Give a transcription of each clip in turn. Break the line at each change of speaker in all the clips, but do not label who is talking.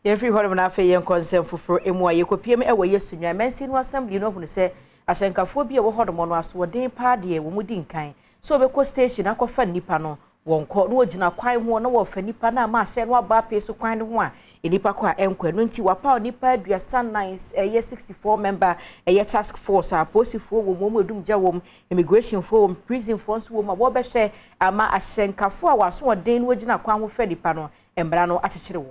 Every one of an affair and consent for a more you could PM away yes in your men's in assembly no one say as encaphobia or Hodamon was what day party when we didn't kind. So because station I could find Nipano, one caught no gina quite one or for Nipana, ma send what bar pace so kind of one. In Nipaqua Enque, Nunti Wapa, Nipa, your son nice, a year 64 member, a year task force, a posted for woman, doom jawum, immigration form, prison forms, woman, what best say, ama a Senkafua was one day waging a quam with Fedipano, and Brano at a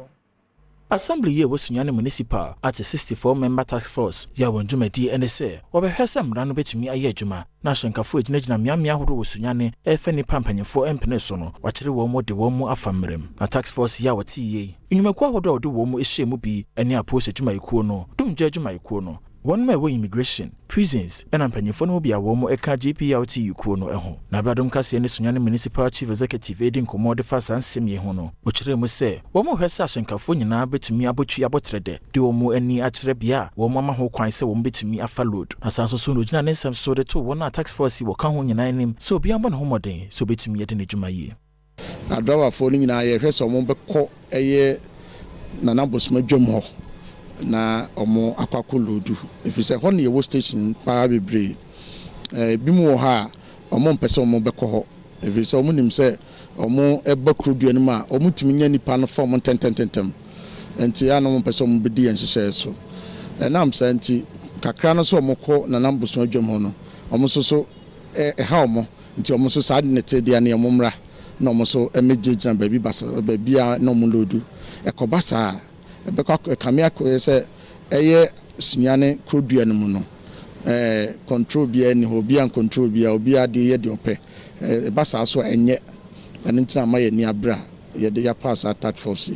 Assembly year was Sunyani Municipal at a 64 member task force. Yawon Jumedi NSA, or Hesam ran over to me a year Juma. National Kafu, Najna Miamia, who was Sunyani, Effeni Pampany for Empenesono, watch the womo de womo afamrem. A task force Yawati. In Makwa do womo is shemubi, and near posted to my ikono, don't judge my ikono. One my way immigration, prisons, and Ampenifon will be a womo eka GPLT Ukono eho. Nabradom Kasee and Sunyani Municipal Chief Executive Adom Commode Fast and Semi Hono, which Remo say, Womo Hessa and California now bet me about you about trade, do omo any atrebia, Womama who quite say won't bet me a followed. As also soon as Janet some so the two one tax force will come on your name, so be on homo day, so bet me at any Jumaye.
I draw a phoning in I have some call a year Nanabos Majomo. Na omo akwakuludu if you say honey wo station para bebre bi mu ha omo mpese omo bekọ ho if you say omo nim say omo eba krudu anim a omo timi nya nipa no form tententem enti ya no mpese omo bedi enhyehyɛ so na am say enti kakra no so omo kɔ na nambuso adwam ho no omo so ha omo enti omo so sad nete dia na omo mra na omo so emegye ba bi basa ba bia na omo lodu ekobasa Beka kamia say eye Sunyani krodua no mu no control bia ni obi an control bia obi ade ye de opɛ basa so enye anintina ma ye ni abra ye de ya pass attack force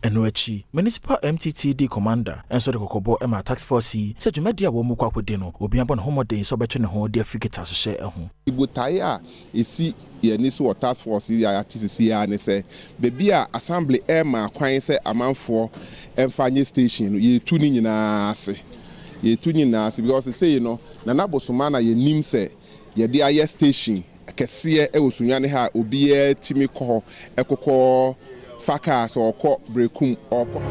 Enochi municipal MTTD commander and so the kokobo ema tax force said Jumedia wo mu kwakode no obi abon homoden so betwe ne ho de africata so share eho
ibotai a esi ye ni so task force ya TCC ya ne se bebi a assembly ema kwan se amanfo emfanye station ye tu ni nyina ase because say na nabosoma na ye nim se ye de aye station Kasee e wosunyane ha obi e timi kɔ ekokɔ Faka so oko brekum oko